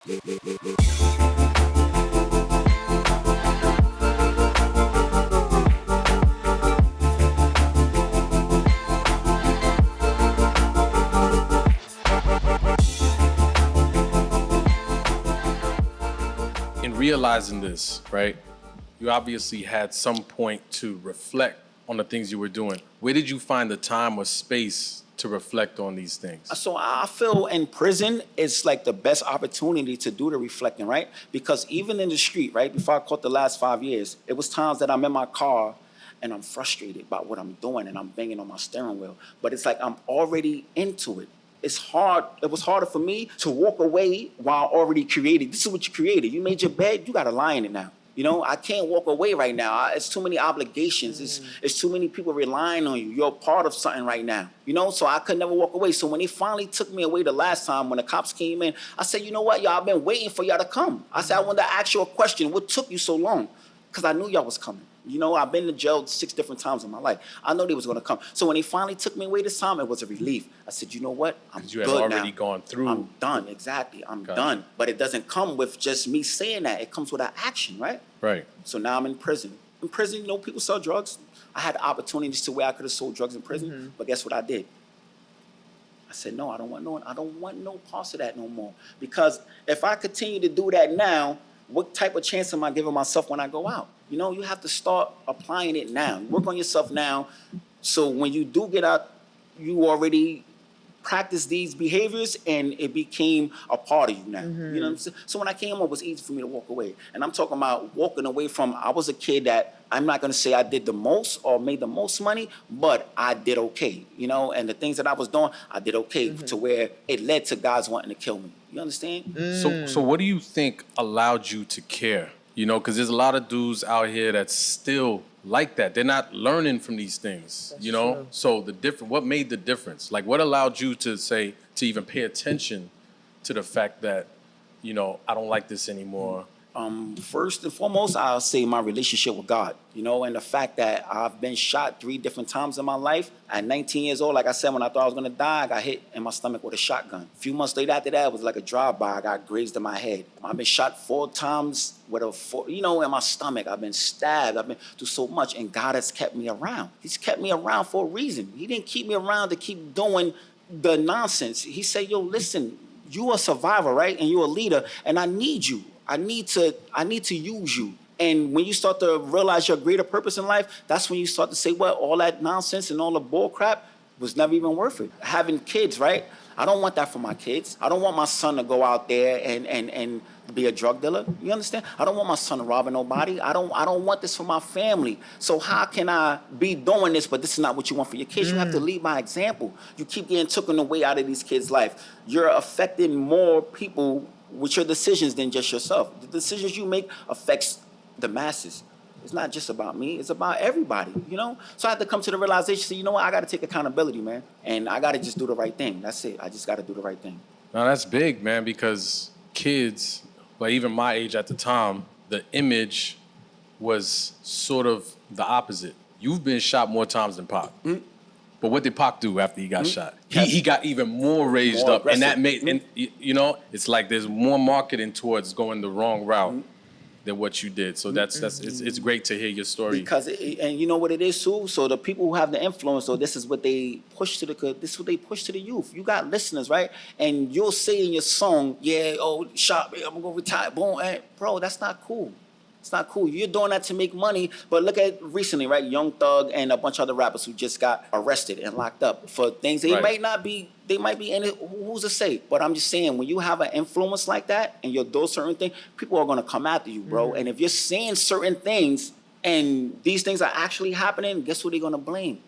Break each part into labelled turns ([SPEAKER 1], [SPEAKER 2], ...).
[SPEAKER 1] In realizing this, right, you obviously had some point to reflect on the things you were doing. Where did you find the time or space to reflect on these things?
[SPEAKER 2] So I feel in prison, it's like the best opportunity to do the reflecting, right? Because even in the street, right, before I caught the last 5 years, it was times that I'm in my car and I'm frustrated about what I'm doing and I'm banging on my steering wheel. But it's like I'm already into it. It's hard. It was harder for me to walk away while already created. This is what you created. You made your bed, you got to lie in it now. You know, I can't walk away right now. It's too many obligations. It's too many people relying on you. You're a part of something right now. You know, so I could never walk away. So when they finally took me away the last time, when the cops came in, I said, you know what, y'all, I've been waiting for y'all to come. I said, I wanted to ask you a question. What took you so long? Because I knew y'all was coming. You know, I've been to jail 6 different times in my life. I know they was going to come. So when they finally took me away this time, it was a relief. I said, you know what? I'm good now.
[SPEAKER 1] You had already gone through.
[SPEAKER 2] I'm done. Exactly. I'm done. But it doesn't come with just me saying that. It comes with an action, right?
[SPEAKER 1] Right.
[SPEAKER 2] So now I'm in prison. In prison, you know, people sell drugs. I had opportunities to where I could have sold drugs in prison. But guess what I did? I said, no, I don't want no parts of that no more. Because if I continue to do that now, what type of chance am I giving myself when I go out? You know, you have to start applying it now. Work on yourself now. So when you do get out, you already practice these behaviors and it became a part of you now. You know what I'm saying? So when I came home, it was easy for me to walk away. And I'm talking about walking away from, I was a kid that I'm not going to say I did the most or made the most money, but I did okay, you know? And the things that I was doing, I did okay to where it led to guys wanting to kill me. You understand?
[SPEAKER 1] So what do you think allowed you to care? You know, because there's a lot of dudes out here that's still like that. They're not learning from these things, you know? True. So what made the difference? Like, what allowed you to say, to even pay attention to the fact that, you know, I don't like this anymore?
[SPEAKER 2] First and foremost, I'll say my relationship with God, you know, and the fact that I've been shot 3 different times in my life. At 19 years old, like I said, when I thought I was going to die, I got hit in my stomach with a shotgun. A few months later after that, it was like a drive-by. I got grazed in my head. I've been shot 4 times with in my stomach. I've been stabbed. I've been through so much, and God has kept me around. He's kept me around for a reason. He didn't keep me around to keep doing the nonsense. He said, yo, listen, you a survivor, right? And you're a leader, and I need you. I need to use you. And when you start to realize your greater purpose in life, that's when you start to say, well, all that nonsense and all the bull crap was never even worth it. Having kids, right? I don't want that for my kids. I don't want my son to go out there and be a drug dealer. You understand? I don't want my son to rob nobody. I don't want this for my family. So how can I be doing this, but this is not what you want for your kids? You have to lead by example. You keep getting taken away out of these kids' life. You're affecting more people with your decisions than just yourself. The decisions you make affects the masses. It's not just about me. It's about everybody, you know? So I had to come to the realization, say, you know what? I got to take accountability, man. And I got to just do the right thing. That's it. I just got to do the right thing.
[SPEAKER 1] Now, that's big, man, because kids, like even my age at the time, the image was sort of the opposite. You've been shot more times than Pac. But what did Pac do after he got shot? He got even more raised up. Aggressive. And that made, and you know, it's like there's more marketing towards going the wrong route than what you did. So that's it's great to hear your story.
[SPEAKER 2] Because and you know what it is too. So the people who have the influence, so this is what they push to the youth. You got listeners, right? And you'll say in your song, yeah, oh, shot me, I'm gonna retire, boom, and bro, that's not cool. It's not cool. You're doing that to make money. But look at recently, right? Young Thug and a bunch of other rappers who just got arrested and locked up for things they might be in it. Who's to say? But I'm just saying, when you have an influence like that and you're doing certain things, people are going to come after you, bro. And if you're saying certain things and these things are actually happening, guess who they're going to blame?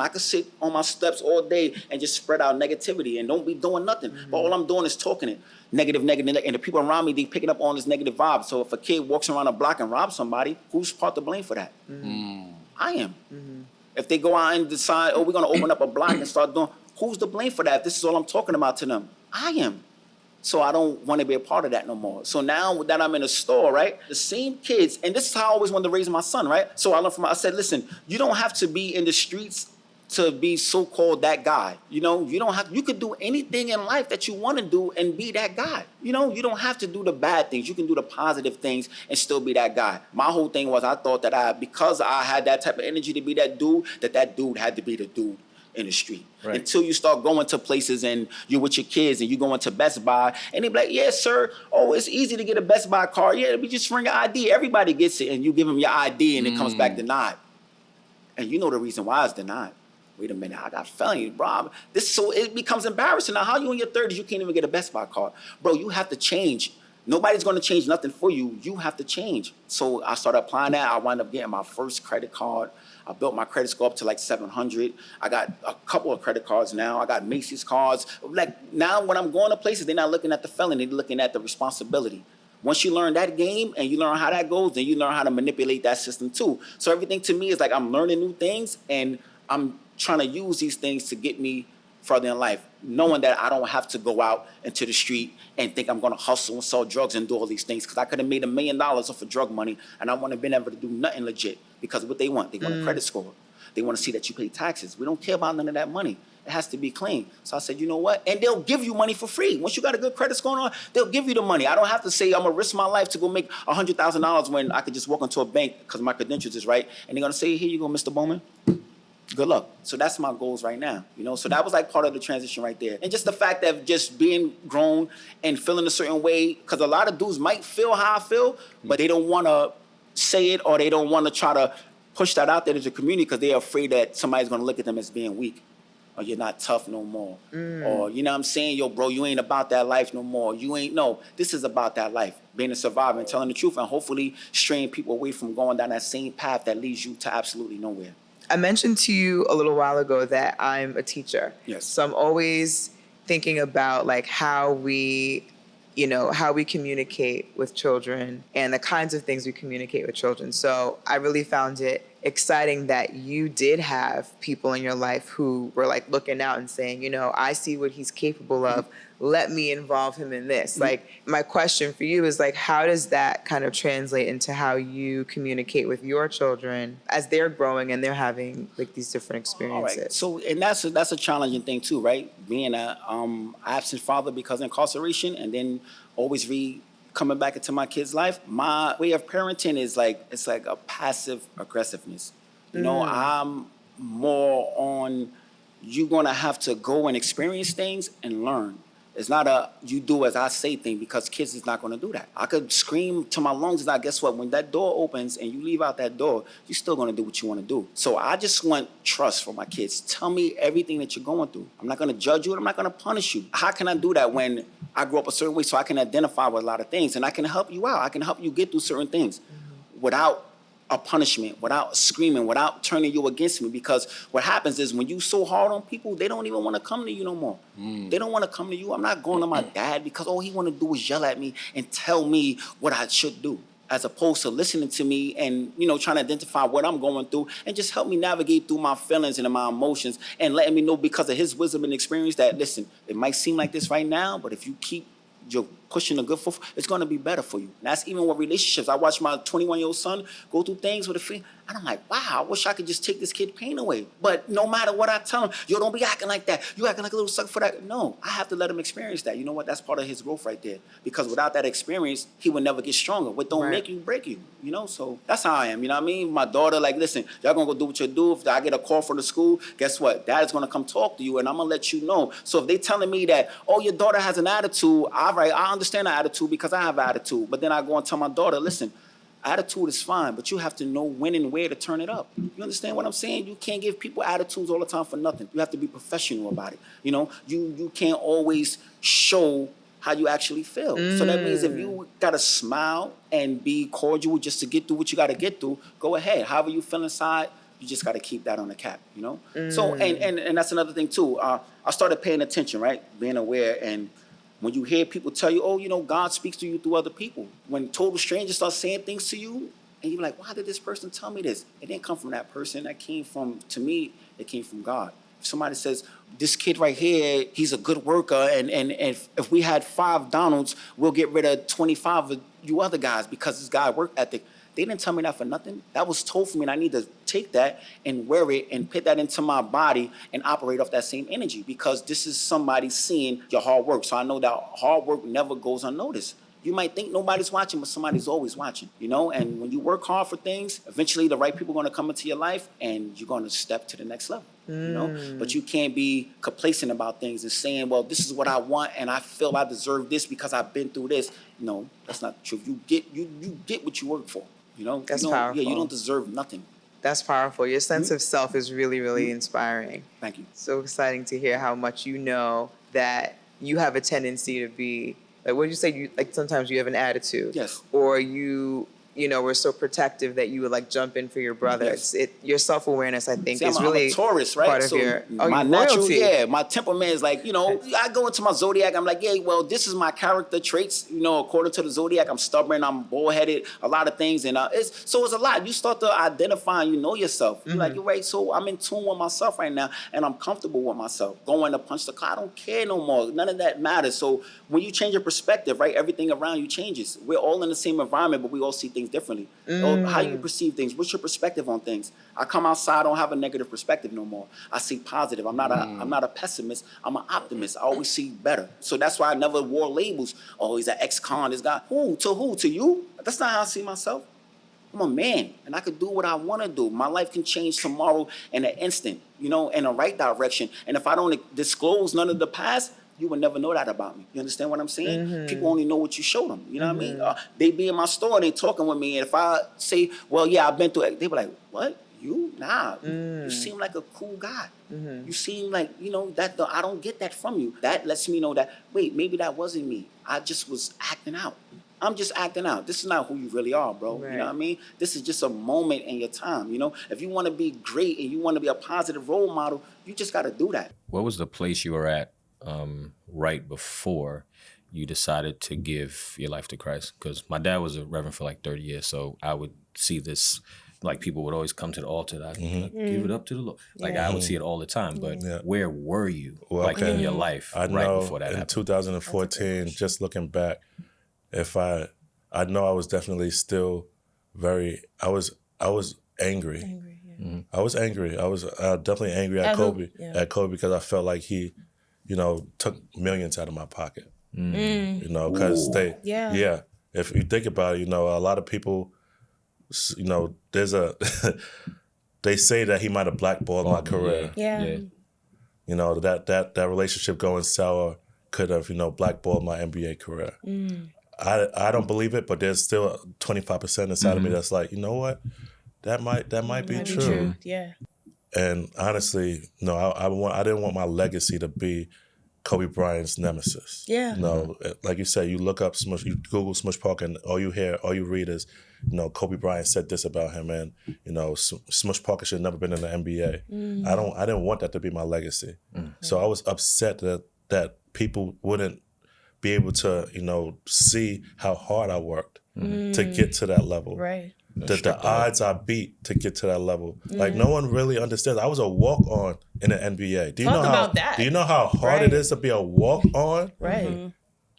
[SPEAKER 2] I could sit on my steps all day and just spread out negativity and don't be doing nothing. But all I'm doing is talking it. Negative. And the people around me, they picking up on this negative vibe. So if a kid walks around a block and robs somebody, who's part to blame for that? I am. If they go out and decide, oh, we're going to open up a block and start doing, who's to blame for that? If this is all I'm talking about to them, I am. So I don't want to be a part of that no more. So now that I'm in a store, right, the same kids, and this is how I always wanted to raise my son, right? So I learned I said, listen, you don't have to be in the streets to be so-called that guy. You know, you could do anything in life that you want to do and be that guy. You know, you don't have to do the bad things. You can do the positive things and still be that guy. My whole thing was I thought that because I had that type of energy to be that dude had to be the dude in the street. Right. Until you start going to places and you're with your kids and you going to Best Buy and they be like, yes, sir. Oh, it's easy to get a Best Buy card. Yeah, we just bring your ID. Everybody gets it and you give them your ID and it comes back denied. And you know the reason why it's denied. Wait a minute, I got felony, bro. So it becomes embarrassing. Now, how you in your 30s, you can't even get a Best Buy card? Bro, you have to change. Nobody's going to change nothing for you. You have to change. So I started applying that. I wound up getting my first credit card. I built my credit score up to like 700. I got a couple of credit cards now. I got Macy's cards. Like now when I'm going to places, they're not looking at the felony, they're looking at the responsibility. Once you learn that game and you learn how that goes, then you learn how to manipulate that system too. So everything to me is like I'm learning new things and I'm trying to use these things to get me further in life, knowing that I don't have to go out into the street and think I'm going to hustle and sell drugs and do all these things because I could have made $1 million off of drug money and I wouldn't have been able to do nothing legit because what they want a credit score. They want to see that you pay taxes. We don't care about none of that money. It has to be clean. So I said, you know what? And they'll give you money for free. Once you got a good credit score on, they'll give you the money. I don't have to say I'm going to risk my life to go make $100,000 when I could just walk into a bank because my credentials is right. And they're going to say, here you go, Mr. Bowman. Good luck. So that's my goals right now, you know? So that was like part of the transition right there. And just the fact that just being grown and feeling a certain way, because a lot of dudes might feel how I feel, but they don't want to say it or they don't want to try to push that out there to the community because they're afraid that somebody's going to look at them as being weak. Or you're not tough no more. Or, you know what I'm saying? Yo, bro, you ain't about that life no more. No, this is about that life. Being a survivor and telling the truth and hopefully straying people away from going down that same path that leads you to absolutely nowhere.
[SPEAKER 3] I mentioned to you a little while ago that I'm a teacher.
[SPEAKER 2] Yes.
[SPEAKER 3] So I'm always thinking about like how we communicate with children and the kinds of things we communicate with children. So I really found it exciting that you did have people in your life who were like looking out and saying, you know, I see what he's capable of. Let me involve him in this. Like my question for you is like, how does that kind of translate into how you communicate with your children as they're growing and they're having like these different experiences?
[SPEAKER 2] All right. So, and that's a challenging thing too, right? Being a absent father because of incarceration and then always coming back into my kid's life, my way of parenting is like, it's like a passive aggressiveness. You know, I'm more on, you're going to have to go and experience things and learn. It's not a you do as I say thing because kids is not going to do that. I could scream to my lungs and I guess what? When that door opens and you leave out that door, you're still going to do what you want to do. So I just want trust for my kids. Tell me everything that you're going through. I'm not going to judge you and I'm not going to punish you. How can I do that when I grew up a certain way so I can identify with a lot of things and I can help you out. I can help you get through certain things without a punishment, without screaming, without turning you against me. Because what happens is when you so hard on people, they don't even want to come to you no more. They don't want to come to you. I'm not going to my dad because all he want to do is yell at me and tell me what I should do, as opposed to listening to me and, you know, trying to identify what I'm going through and just help me navigate through my feelings and my emotions and letting me know because of his wisdom and experience that, listen, it might seem like this right now, but if you keep you're pushing a good foot, it's going to be better for you. And that's even with relationships. I watched my 21-year-old son go through things with a friend, and I'm like, wow, I wish I could just take this kid's pain away. But no matter what I tell him, yo, don't be acting like that. You acting like a little sucker for that. No, I have to let him experience that. You know what? That's part of his growth right there. Because without that experience, he would never get stronger. What don't make you, break you. You know, so that's how I am. You know what I mean? My daughter, like, listen, y'all going to go do what you do. If I get a call from the school, guess what? Dad's going to come talk to you, and I'm going to let you know. So if they telling me that, oh, your daughter has an attitude, all right, I understand the attitude because I have an attitude. But then I go and tell my daughter, listen, attitude is fine, but you have to know when and where to turn it up. You understand what I'm saying? You can't give people attitudes all the time for nothing. You have to be professional about it. You know, you can't always show how you actually feel. So that means if you got to smile and be cordial just to get through what you got to get through, go ahead. However you feel inside, you just got to keep that on the cap, you know? So, and that's another thing too. I started paying attention, right? Being aware. And when you hear people tell you, oh, you know, God speaks to you through other people. When total strangers start saying things to you, and you're like, why did this person tell me this? It didn't come from that person. That came from, to me, it came from God. If somebody says, this kid right here, he's a good worker, and if we had 5 Donalds, we'll get rid of 25 of you other guys because this guy work ethic. They didn't tell me that for nothing. That was told for me, and I need to take that and wear it and put that into my body and operate off that same energy, because this is somebody seeing your hard work. So I know that hard work never goes unnoticed. You might think nobody's watching, but somebody's always watching, you know? And when you work hard for things, eventually the right people are going to come into your life and you're going to step to the next level, you know? But you can't be complacent about things and saying, well, this is what I want and I feel I deserve this because I've been through this. No, that's not the truth. You get what you work for, you know?
[SPEAKER 3] That's powerful.
[SPEAKER 2] Yeah, you don't deserve nothing.
[SPEAKER 3] That's powerful. Your sense of self is really, really inspiring.
[SPEAKER 2] Thank you.
[SPEAKER 3] So exciting to hear how much you know that you have a tendency to be, like, what did you say? You, like, sometimes you have an attitude.
[SPEAKER 2] Yes.
[SPEAKER 3] Or you know, we're so protective that you would, like, jump in for your brother.
[SPEAKER 2] Yes.
[SPEAKER 3] Your self-awareness, I think, is
[SPEAKER 2] I'm
[SPEAKER 3] really
[SPEAKER 2] a Taurus, right?
[SPEAKER 3] part of
[SPEAKER 2] so
[SPEAKER 3] your
[SPEAKER 2] my natural,
[SPEAKER 3] royalty.
[SPEAKER 2] my temperament is like, you know, I go into my zodiac, I'm like, yeah, well, this is my character traits, you know, according to the zodiac. I'm stubborn, I'm bullheaded, a lot of things, and it's a lot. You start to identify and you know yourself. You're like, you're right. So I'm in tune with myself right now, and I'm comfortable with myself. Going to punch the clock, I don't care no more. None of that matters. So when you change your perspective, right, everything around you changes. We're all in the same environment, but we all see things differently. How you perceive things, what's your perspective on things? I come outside, I don't have a negative perspective no more. I see positive. I'm not a pessimist, I'm an optimist. I always see better. So that's why I never wore labels. Oh, he's an ex-con, this guy. Who? To you? That's not how I see myself. I'm a man, and I could do what I want to do. My life can change tomorrow in an instant, you know, in the right direction. And if I don't disclose none of the past, you will never know that about me. You understand what I'm saying? People only know what you show them. You know what I mean? They be in my store, they talking with me, and if I say, well, yeah, I've been through it, they be like, what? You? Nah. You seem like a cool guy. You seem like, you know, I don't get that from you. That lets me know that, wait, maybe that wasn't me. I just was acting out. I'm just acting out. This is not who you really are, bro. Right. You know what I mean? This is just a moment in your time, you know? If you want to be great and you want to be a positive role model, you just got to do that.
[SPEAKER 4] What was the place you were at right before you decided to give your life to Christ? Because my dad was a reverend for like 30 years, so I would see this, like people would always come to the altar, like, give it up to the Lord. Like I would see it all the time, but where were you in your life before that happened?
[SPEAKER 5] In 2014, just looking back, I know I was definitely still I was angry. I was angry. I was definitely angry at Kobe. At Kobe because I felt like he, you know, took millions out of my pocket. You know, because if you think about it, you know, a lot of people, you know, they say that he might have blackballed my career. You know, that relationship going sour could have, you know, blackballed my NBA career. I don't believe it, but there's still 25% inside of me that's like, you know what, that might be true.
[SPEAKER 6] Yeah.
[SPEAKER 5] And honestly, no, I didn't want my legacy to be Kobe Bryant's nemesis.
[SPEAKER 6] Yeah.
[SPEAKER 5] You know, like you said, you look up you Google Smush Parker, and all you read is, you know, Kobe Bryant said this about him, and you know, Smush Parker should have never been in the NBA. I didn't want that to be my legacy. So I was upset that people wouldn't be able to, you know, see how hard I worked to get to that level.
[SPEAKER 6] Right.
[SPEAKER 5] The odds I beat to get to that level. Like no one really understands. I was a walk-on in the NBA. Do you know how hard it is to be a walk-on?
[SPEAKER 6] Right.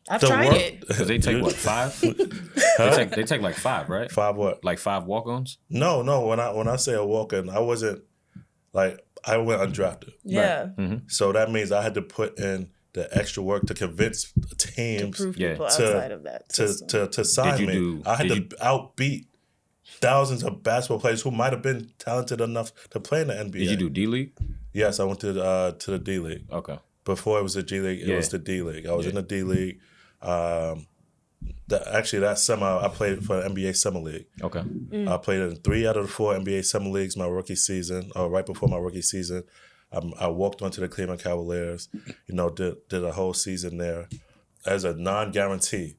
[SPEAKER 6] I've tried it.
[SPEAKER 4] Because they take what, 5? They take like 5, right?
[SPEAKER 5] 5 what?
[SPEAKER 4] Like 5 walk-ons?
[SPEAKER 5] No. When I say a walk-on, I wasn't like, I went undrafted.
[SPEAKER 6] Yeah.
[SPEAKER 5] Right? So that means I had to put in the extra work to convince teams
[SPEAKER 6] to people outside of that
[SPEAKER 5] to sign me. I had to outbeat thousands of basketball players who might have been talented enough to play in the NBA.
[SPEAKER 4] Did you do D-League?
[SPEAKER 5] Yes, I went to the D-League.
[SPEAKER 4] Okay.
[SPEAKER 5] Before it was the G-League, it was the D-League. I was in the D-League. That summer, I played for the NBA Summer League. Okay. I played in 3 out of the 4 NBA Summer Leagues my rookie season, or right before my rookie season. I walked onto the Cleveland Cavaliers, you know, did a whole season there as a non-guarantee.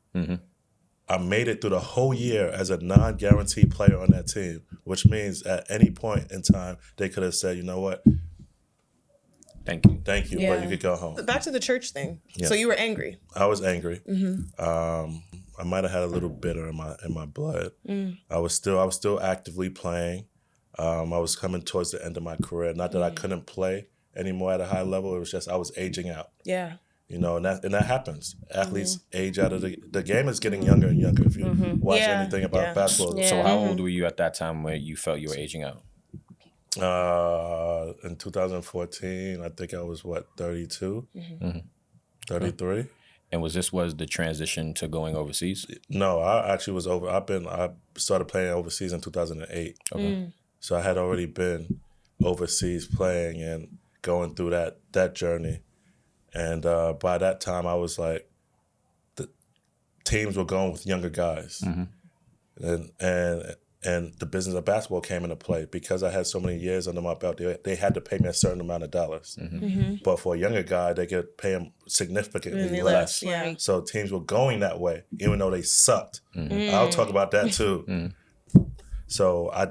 [SPEAKER 5] I made it through the whole year as a non-guaranteed player on that team, which means at any point in time, they could have said, you know what? Thank you, but you could go home.
[SPEAKER 6] Back to the church thing. Yeah. So you were angry.
[SPEAKER 5] I was angry. I might have had a little bitter in my blood. I was still actively playing. I was coming towards the end of my career. Not that I couldn't play anymore at a high level. It was just I was aging out.
[SPEAKER 6] Yeah.
[SPEAKER 5] You know, and that happens. Athletes age out of the game is getting younger and younger. If you watch anything about basketball.
[SPEAKER 4] So how old were you at that time when you felt you were aging out?
[SPEAKER 5] In 2014, I think I was 32, 33.
[SPEAKER 4] And was the transition to going overseas?
[SPEAKER 5] No, I actually was over. I started playing overseas in 2008. Okay. So I had already been overseas playing and going through that journey. And by that time, I was like, the teams were going with younger guys. And the business of basketball came into play because I had so many years under my belt. They had to pay me a certain amount of dollars. But for a younger guy, they could pay him significantly less.
[SPEAKER 6] Yeah.
[SPEAKER 5] So teams were going that way, even though they sucked. I'll talk about that too. So I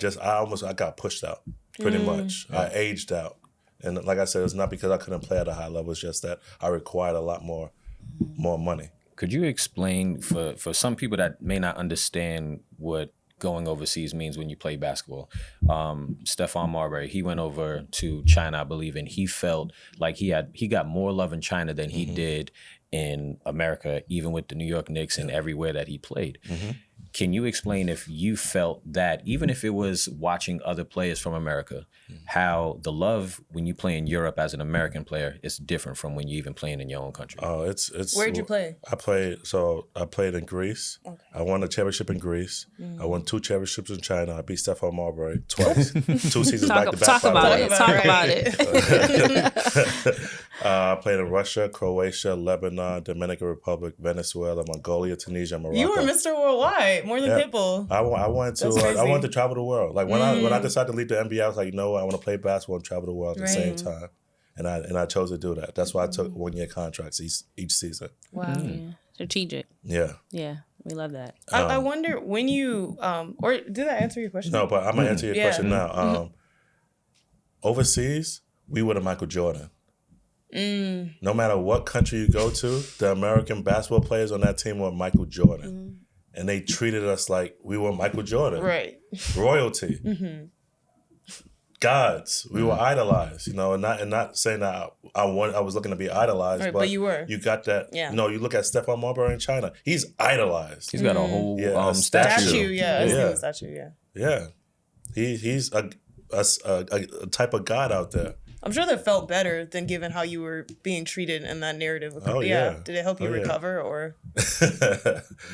[SPEAKER 5] got pushed out pretty much. I aged out. And like I said, it's not because I couldn't play at a high level. It's just that I required a lot more money.
[SPEAKER 4] Could you explain for some people that may not understand what going overseas means when you play basketball? Stephon Marbury, he went over to China, I believe, and he felt like he got more love in China than he did in America, even with the New York Knicks and everywhere that he played. Can you explain if you felt that, even if it was watching other players from America, how the love when you play in Europe as an American player is different from when you even playing in your own country?
[SPEAKER 5] Oh, it's.
[SPEAKER 6] Where'd you play?
[SPEAKER 5] I played in Greece. Okay. I won a championship in Greece. I won 2 championships in China. I beat Stephon Marbury twice. 2 seasons back to back.
[SPEAKER 7] Talk about it.
[SPEAKER 5] I played in Russia, Croatia, Lebanon, Dominican Republic, Venezuela, Mongolia, Tunisia, Morocco.
[SPEAKER 6] You were Mr. Worldwide, more than Pitbull.
[SPEAKER 5] I wanted to travel the world. Like when I decided to leave the NBA, I was like, you know what, I want to play basketball and travel the world at the same time. And I chose to do that. That's why I took 1-year contracts each season.
[SPEAKER 7] Wow. Yeah. Strategic.
[SPEAKER 5] Yeah.
[SPEAKER 7] Yeah. We love that.
[SPEAKER 6] I wonder when you or did I answer your question?
[SPEAKER 5] No, but I'm gonna answer your question now. Overseas, we were the Michael Jordan. No matter what country you go to, the American basketball players on that team were Michael Jordan. And they treated us like we were Michael Jordan.
[SPEAKER 6] Right.
[SPEAKER 5] Royalty. Gods. We were idolized, and not saying that I was looking to be idolized,
[SPEAKER 6] right, but you were.
[SPEAKER 5] You got that.
[SPEAKER 6] Yeah.
[SPEAKER 5] You look at Stephon Marbury in China. He's idolized.
[SPEAKER 4] He's got a whole
[SPEAKER 5] statue.
[SPEAKER 6] Yeah. Statue. Yeah.
[SPEAKER 5] Yeah. He's a type of god out there.
[SPEAKER 6] I'm sure that felt better than given how you were being treated in that narrative. Did it help you recover or?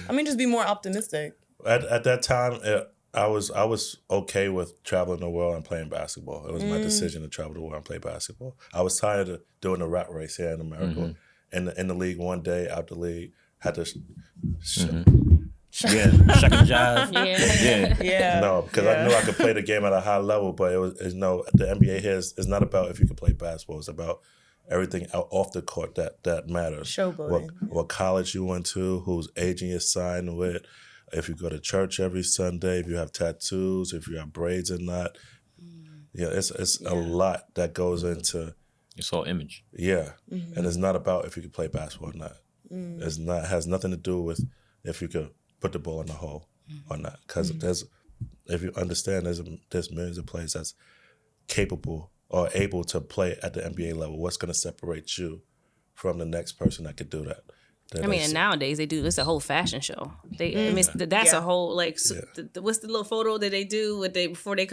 [SPEAKER 6] I mean, just be more optimistic.
[SPEAKER 5] At that time, I was okay with traveling the world and playing basketball. It was my decision to travel the world and play basketball. I was tired of doing the rat race here in America. In the league one day, out the league, had to
[SPEAKER 4] second job.
[SPEAKER 6] Yeah.
[SPEAKER 5] No, because I knew I could play the game at a high level, but the NBA here is not about if you can play basketball. It's about everything out off the court that matters.
[SPEAKER 6] Showboating.
[SPEAKER 5] What college you went to, whose agent you're signed with, if you go to church every Sunday, if you have tattoos, if you have braids or not. It's a lot that goes into
[SPEAKER 4] it's all image.
[SPEAKER 5] Yeah. And it's not about if you can play basketball or not. It has nothing to do with if you could put the ball in the hole or not. Because if you understand, there's millions of players that's capable or able to play at the NBA level. What's going to separate you from the next person that could do that?
[SPEAKER 7] And nowadays they do. It's a whole fashion show. That's a whole what's the little photo that they do before they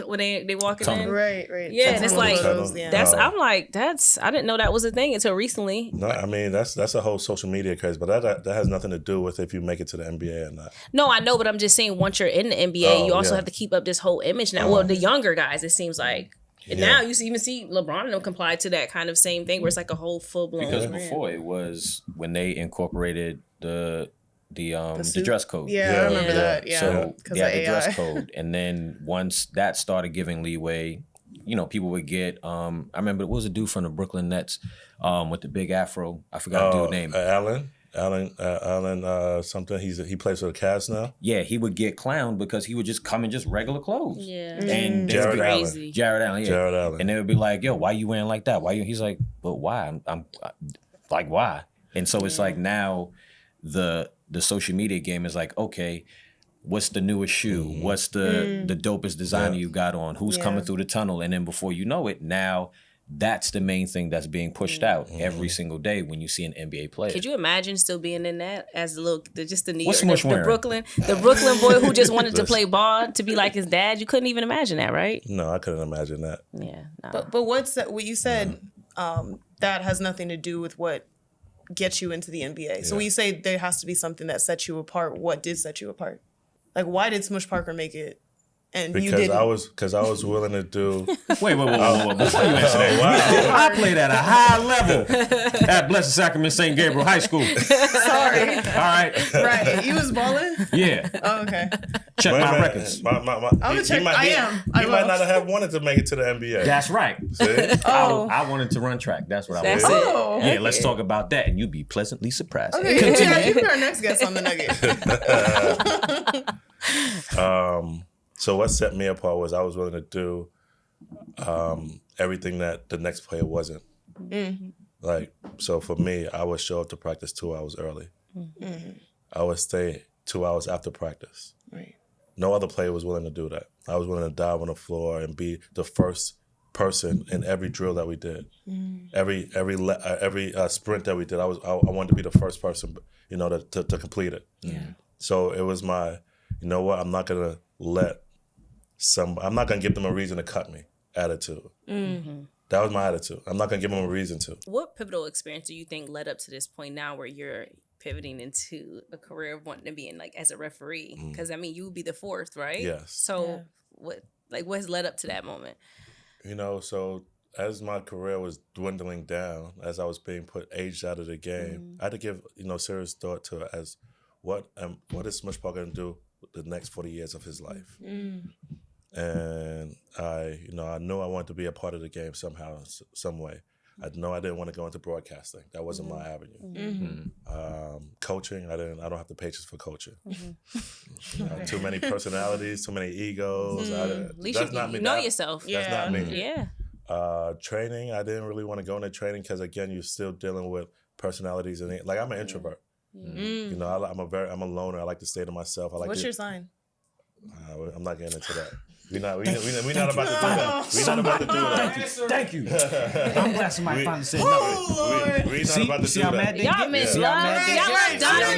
[SPEAKER 7] walk in?
[SPEAKER 6] Right.
[SPEAKER 7] Yeah, and it's like I'm like I didn't know that was a thing until recently.
[SPEAKER 5] No, I mean that's a whole social media craze, but that has nothing to do with if you make it to the NBA or not.
[SPEAKER 7] No, I know, but I'm just saying once you're in the NBA, you also have to keep up this whole image now. Well, the younger guys, it seems like. And now you even see LeBron and them comply to that kind of same thing where it's like a whole full blown.
[SPEAKER 4] Because before it was when they incorporated the dress code.
[SPEAKER 6] Yeah, I remember that. Yeah,
[SPEAKER 4] so they had the dress code, and then once that started giving leeway, people would get. I remember it was a dude from the Brooklyn Nets with the big afro. I forgot the dude's name.
[SPEAKER 5] Allen, something. He plays for the Cavs now.
[SPEAKER 4] Yeah, he would get clowned because he would just come in just regular clothes.
[SPEAKER 7] Yeah,
[SPEAKER 4] and
[SPEAKER 5] Jared
[SPEAKER 4] Allen. And they would be like, "Yo, why you wearing like that? Why you?" He's like, "But why? I'm like, why?" And so it's like now the social media game is like, okay, what's the newest shoe? What's the dopest designer you got on? Who's coming through the tunnel? And then before you know it, now That's the main thing that's being pushed out every single day when you see an NBA player.
[SPEAKER 7] Could you imagine still being in that as the New
[SPEAKER 4] What's
[SPEAKER 7] York,
[SPEAKER 4] Smush
[SPEAKER 7] the
[SPEAKER 4] wearing?
[SPEAKER 7] Brooklyn boy who just wanted to play ball to be like his dad? You couldn't even imagine that, right?
[SPEAKER 5] No, I couldn't imagine that.
[SPEAKER 7] Yeah. No.
[SPEAKER 6] But what you said, that has nothing to do with what gets you into the NBA. So when you say there has to be something that sets you apart, what did set you apart? Like, why did Smush Parker make it? And
[SPEAKER 5] Because
[SPEAKER 6] you didn't.
[SPEAKER 5] I was willing to do.
[SPEAKER 4] Wait. Before you answer that, I played at a high level at Blessed Sacrament St. Gabriel High School.
[SPEAKER 6] Sorry.
[SPEAKER 4] All right.
[SPEAKER 6] Right. You was balling?
[SPEAKER 4] Yeah.
[SPEAKER 6] Oh, okay.
[SPEAKER 4] Check my records.
[SPEAKER 6] I'm gonna check. I am.
[SPEAKER 5] He might not have wanted to make it to the NBA.
[SPEAKER 4] That's right.
[SPEAKER 5] See?
[SPEAKER 4] I wanted to run track. That's what I
[SPEAKER 7] That's
[SPEAKER 4] wanted.
[SPEAKER 7] it.
[SPEAKER 6] Oh.
[SPEAKER 4] Yeah, let's talk about that, and you'd be pleasantly surprised.
[SPEAKER 6] Okay. Yeah, you be our next guest on the Nugget.
[SPEAKER 5] So what set me apart was I was willing to do everything that the next player wasn't. Like, so for me, I would show up to practice 2 hours early. I would stay 2 hours after practice.
[SPEAKER 6] Right.
[SPEAKER 5] No other player was willing to do that. I was willing to dive on the floor and be the first person in every drill that we did. Every sprint that we did, I wanted to be the first person, to complete it.
[SPEAKER 6] Yeah.
[SPEAKER 5] So it was my, you know what, I'm not gonna give them a reason to cut me attitude. That was my attitude. I'm not gonna give them a reason to.
[SPEAKER 7] What pivotal experience do you think led up to this point now where you're pivoting into a career of wanting to be in like as a referee? Because you would be the fourth, right?
[SPEAKER 5] Yes.
[SPEAKER 7] So what has led up to that moment?
[SPEAKER 5] So as my career was dwindling down, as I was being aged out of the game, I had to give serious thought to as what is Smush Parker gonna do the next 40 years of his life. And I knew I wanted to be a part of the game somehow, some way. I know I didn't want to go into broadcasting. That wasn't my avenue. Coaching, I don't have the patience for coaching. Too many personalities, too many egos.
[SPEAKER 7] At least
[SPEAKER 5] that's not me.
[SPEAKER 7] You know yourself.
[SPEAKER 5] That's not me.
[SPEAKER 7] Yeah.
[SPEAKER 5] Training, I didn't really want to go into training because again, you're still dealing with personalities and like I'm an introvert. I'm a loner. I like to stay to myself.
[SPEAKER 6] What's your sign?
[SPEAKER 5] I'm not getting into that. We're not about to do that. We're not about to do that.
[SPEAKER 4] Thank you. I'm glad somebody finally said nothing.
[SPEAKER 6] Lord.
[SPEAKER 5] We're not about to do
[SPEAKER 4] how mad
[SPEAKER 5] that.
[SPEAKER 4] they
[SPEAKER 7] Y'all
[SPEAKER 4] get?
[SPEAKER 7] miss
[SPEAKER 4] See
[SPEAKER 7] love.
[SPEAKER 4] how mad they
[SPEAKER 7] Y'all
[SPEAKER 4] get?
[SPEAKER 7] love
[SPEAKER 6] I'm
[SPEAKER 7] Donald.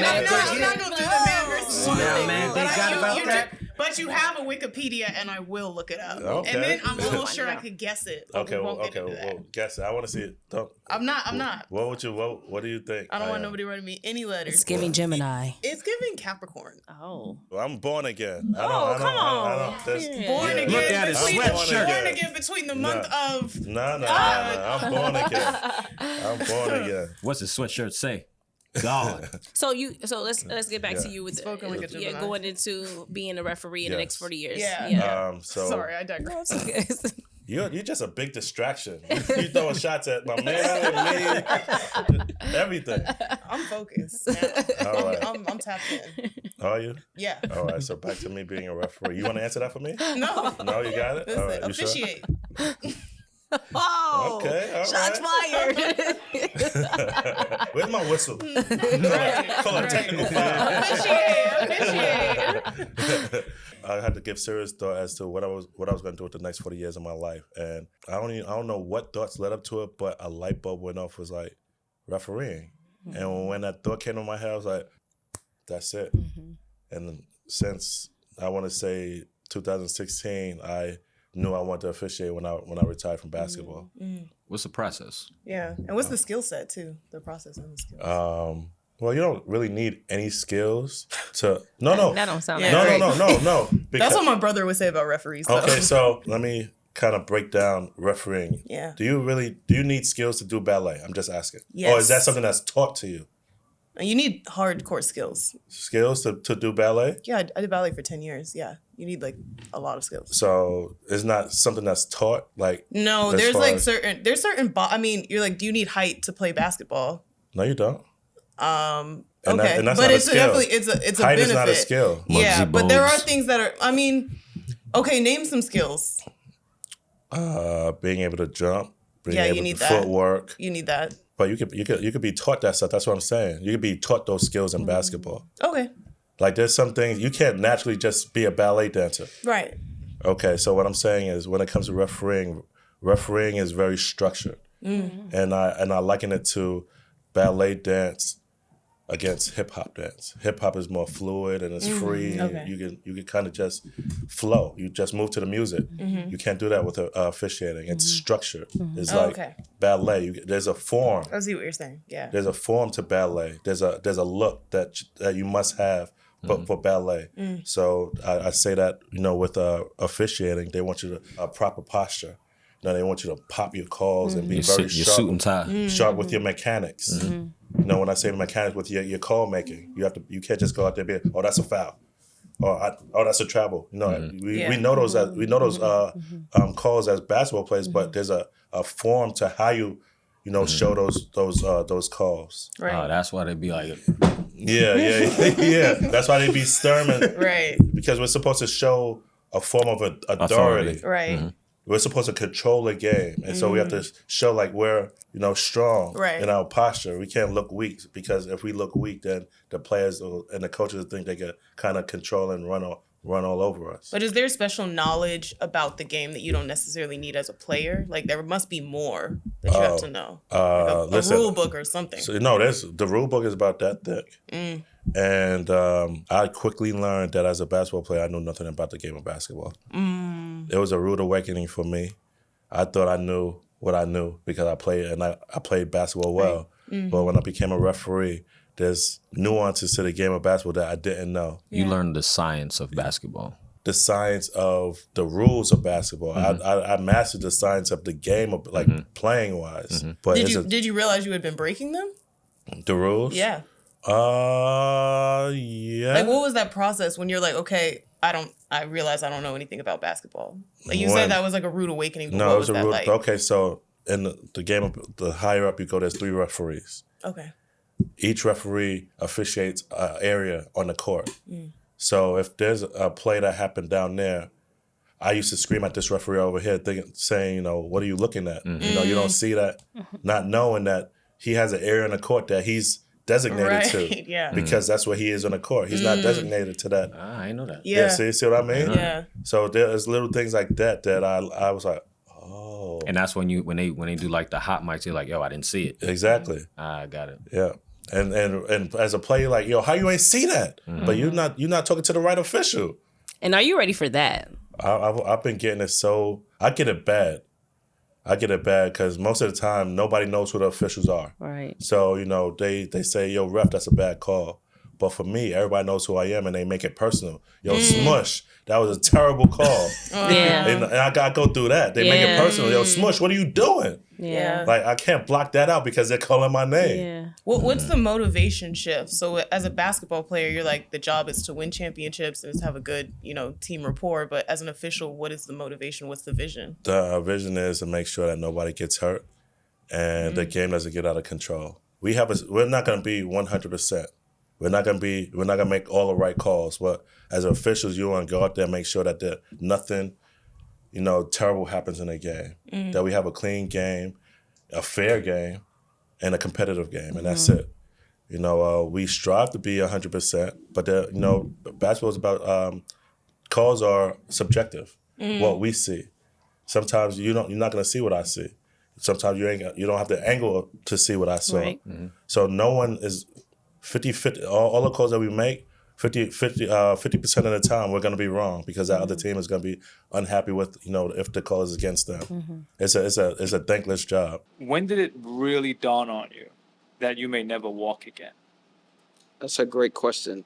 [SPEAKER 6] not gonna do the man versus
[SPEAKER 4] See
[SPEAKER 6] woman
[SPEAKER 4] how
[SPEAKER 6] thing,
[SPEAKER 4] mad
[SPEAKER 6] but
[SPEAKER 4] they got about that?
[SPEAKER 6] But you have a Wikipedia, and I will look it up.
[SPEAKER 5] Okay.
[SPEAKER 6] And then I'm almost sure I could guess it. But
[SPEAKER 5] Okay,
[SPEAKER 6] we won't get into that.
[SPEAKER 5] well, guess it. I want to see it.
[SPEAKER 6] I'm not.
[SPEAKER 5] What do you think?
[SPEAKER 6] I don't want nobody writing me any letters.
[SPEAKER 7] It's giving Gemini.
[SPEAKER 6] It's giving Capricorn.
[SPEAKER 7] Oh.
[SPEAKER 5] Well, I'm born again.
[SPEAKER 7] Come on.
[SPEAKER 6] Born again.
[SPEAKER 4] Look at his
[SPEAKER 6] between-
[SPEAKER 4] sweatshirt.
[SPEAKER 6] Born again between the month of.
[SPEAKER 5] No. I'm born again. I'm born again.
[SPEAKER 4] What's his sweatshirt say? God.
[SPEAKER 7] So let's get back to you with
[SPEAKER 6] Spoken like a Gemini.
[SPEAKER 7] going into being a referee in the next 40 years.
[SPEAKER 6] Yeah.
[SPEAKER 5] Sorry,
[SPEAKER 6] I digress.
[SPEAKER 5] You're just a big distraction. You throwing shots at my man, me, everything.
[SPEAKER 6] I'm focused. Now.
[SPEAKER 5] All right.
[SPEAKER 6] I'm tapped in.
[SPEAKER 5] Are you?
[SPEAKER 6] Yeah.
[SPEAKER 5] All right. So back to me being a referee. You want to answer that for me?
[SPEAKER 6] No.
[SPEAKER 5] No, you got it.
[SPEAKER 6] Listen,
[SPEAKER 5] All right. You sure?
[SPEAKER 6] officiate.
[SPEAKER 7] Oh.
[SPEAKER 5] Okay. All
[SPEAKER 7] Shots fired.
[SPEAKER 5] Where's my whistle? Call a technical foul.
[SPEAKER 6] Officiate.
[SPEAKER 5] I had to give serious thought as to what I was going to do with the next 40 years of my life, and I don't know what thoughts led up to it, but a light bulb went off. Was like refereeing, and when that thought came to my head, I was like, "That's it." And since I want to say 2016, I knew I wanted to officiate when I retired from basketball.
[SPEAKER 4] What's the process?
[SPEAKER 6] Yeah, and what's the skill set too? The process and the skills.
[SPEAKER 5] Well, you don't really need any skills to. No.
[SPEAKER 7] That don't sound
[SPEAKER 6] Yeah.
[SPEAKER 7] that great.
[SPEAKER 5] No.
[SPEAKER 6] That's what my brother would say about referees. Though.
[SPEAKER 5] Okay, so let me kind of break down refereeing.
[SPEAKER 6] Yeah.
[SPEAKER 5] Do you need skills to do ballet? I'm just asking.
[SPEAKER 6] Yes.
[SPEAKER 5] Or is that something that's taught to you?
[SPEAKER 6] You need hardcore skills.
[SPEAKER 5] Skills to do ballet?
[SPEAKER 6] Yeah, I did ballet for 10 years. Yeah, you need like a lot of skills.
[SPEAKER 5] So it's not something that's taught, like.
[SPEAKER 6] No,
[SPEAKER 5] as
[SPEAKER 6] there's
[SPEAKER 5] far
[SPEAKER 6] like
[SPEAKER 5] as-
[SPEAKER 6] certain you're like, do you need height to play basketball?
[SPEAKER 5] No, you don't.
[SPEAKER 6] Okay,
[SPEAKER 5] and that's
[SPEAKER 6] but
[SPEAKER 5] not a
[SPEAKER 6] it's
[SPEAKER 5] skill.
[SPEAKER 6] definitely it's a
[SPEAKER 5] Height
[SPEAKER 6] benefit.
[SPEAKER 5] is not a skill.
[SPEAKER 6] Yeah,
[SPEAKER 4] Muggsy
[SPEAKER 6] but there are
[SPEAKER 4] Bogues.
[SPEAKER 6] things that are. Okay, name some skills.
[SPEAKER 5] Being able to jump. Being
[SPEAKER 6] Yeah, you
[SPEAKER 5] able
[SPEAKER 6] need
[SPEAKER 5] to
[SPEAKER 6] that.
[SPEAKER 5] footwork.
[SPEAKER 6] You need that.
[SPEAKER 5] But you could be taught that stuff. That's what I'm saying. You could be taught those skills in basketball.
[SPEAKER 6] Okay,
[SPEAKER 5] Like there's some things you can't naturally just be a ballet dancer.
[SPEAKER 6] right.
[SPEAKER 5] Okay, so what I'm saying is when it comes to refereeing refereeing is very structured. And I liken it to ballet dance against hip hop dance. Hip hop is more fluid and it's free.
[SPEAKER 6] Okay.
[SPEAKER 5] You can kind of just flow. You just move to the music. You can't do that with officiating. It's structured. It's like ballet. There's a form.
[SPEAKER 6] I see what you're saying. Yeah.
[SPEAKER 5] There's a form to ballet. There's a look that you must have for ballet. So I say that, you know, with officiating, they want you to a proper posture. You know, they want you to pop your calls and be very
[SPEAKER 4] your
[SPEAKER 5] sharp.
[SPEAKER 4] suit and tie.
[SPEAKER 5] Sharp with your mechanics. You know, when I say mechanics with your call making, you can't just go out there and be, oh, that's a foul. Or that's a travel. You know, we know those calls as basketball players, but there's a form to how you show those calls.
[SPEAKER 6] Right.
[SPEAKER 4] Oh, that's why they be like,
[SPEAKER 5] Yeah. That's why they be stern,
[SPEAKER 6] Right.
[SPEAKER 5] because we're supposed to show a form of authority.
[SPEAKER 6] Right.
[SPEAKER 5] We're supposed to control a game, and so we have to show like we're strong in our posture. We can't look weak, because if we look weak, then the players and the coaches think they can kind of control and run all over us.
[SPEAKER 6] But is there special knowledge about the game that you don't necessarily need as a player? Like there must be more that you have to know, like a rule book or something.
[SPEAKER 5] So, the rule book is about that thick. And I quickly learned that as a basketball player, I knew nothing about the game of basketball. It was a rude awakening for me. I thought I knew what I knew because I played basketball well. But when I became a referee, there's nuances to the game of basketball that I didn't know.
[SPEAKER 4] you learned the science of basketball.
[SPEAKER 5] The science of the rules of basketball. I mastered the science of the game of playing wise. But
[SPEAKER 6] Did you realize you had been breaking them?
[SPEAKER 5] The rules?
[SPEAKER 6] Yeah.
[SPEAKER 5] Yeah.
[SPEAKER 6] Like, what was that process when you're like, okay, I realize I don't know anything about basketball? Like, you said that was like a rude awakening. But
[SPEAKER 5] No,
[SPEAKER 6] it was a rude. Like?
[SPEAKER 5] Okay, so in the game, the higher up you go, there's 3 referees.
[SPEAKER 6] Okay.
[SPEAKER 5] Each referee officiates an area on the court. So if there's a play that happened down there, I used to scream at this referee over here, saying, what are you looking at? You don't see that, not knowing that he has an area on the court that he's designated to.
[SPEAKER 6] Yeah.
[SPEAKER 5] Because that's where he is on the court. He's not designated to that.
[SPEAKER 4] I know that.
[SPEAKER 6] Yeah.
[SPEAKER 5] See what I mean?
[SPEAKER 6] Yeah.
[SPEAKER 5] So there's little things like that I was like, oh.
[SPEAKER 4] And that's when they do like the hot mics, you're like, yo, I didn't see it.
[SPEAKER 5] Exactly.
[SPEAKER 4] I got it.
[SPEAKER 5] Yeah. And as a player, like, yo, how you ain't see that? But you're not talking to the right official. And
[SPEAKER 7] are you ready for that?
[SPEAKER 5] I've been getting it I get it bad. Because most of the time, nobody knows who the officials are.
[SPEAKER 7] Right.
[SPEAKER 5] So, they say, yo, ref, that's a bad call. But for me, everybody knows who I am, and they make it personal. Yo, Smush, that was a terrible call.
[SPEAKER 7] Yeah.
[SPEAKER 5] And I got to go through that. They make it personal. Yo, Smush, what are you doing?
[SPEAKER 7] Yeah.
[SPEAKER 5] Like, I can't block that out because they're calling my name.
[SPEAKER 7] Yeah.
[SPEAKER 6] What's the motivation shift? So as a basketball player, you're like, the job is to win championships and to have a good, team rapport. But as an official, what is the motivation? What's the vision?
[SPEAKER 5] The vision is to make sure that nobody gets hurt and the game doesn't get out of control. We're not going to be 100%. We're not gonna make all the right calls. But as officials, you want to go out there and make sure that nothing, terrible happens in a game. That we have a clean game, a fair game, and a competitive game, and that's it. We strive to be 100%, but basketball is about calls are subjective. What we see. Sometimes you're not gonna see what I see. Sometimes you don't have the angle to see what I saw.
[SPEAKER 7] Right.
[SPEAKER 5] So no one is 50-50. All the calls that we make, 50% of the time we're going to be wrong because that other team is going to be unhappy with, if the call is against them. It's a thankless job.
[SPEAKER 8] When did it really dawn on you that you may never walk again?
[SPEAKER 9] That's a great question.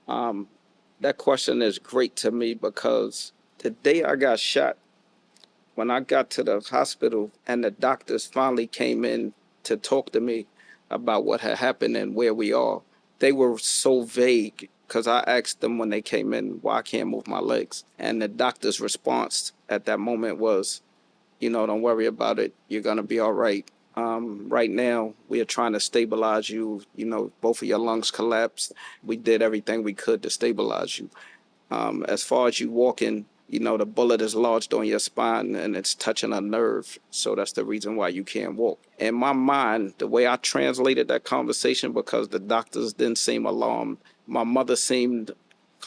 [SPEAKER 9] That question is great to me because the day I got shot, when I got to the hospital and the doctors finally came in to talk to me about what had happened and where we are, they were so vague because I asked them when they came in why I can't move my legs. And the doctor's response at that moment was, don't worry about it. You're going to be all right. Right now, we are trying to stabilize you. Both of your lungs collapsed. We did everything we could to stabilize you. As far as you walking, the bullet is lodged on your spine and it's touching a nerve. So that's the reason why you can't walk. In my mind, the way I translated that conversation, because the doctors didn't seem alarmed, my mother seemed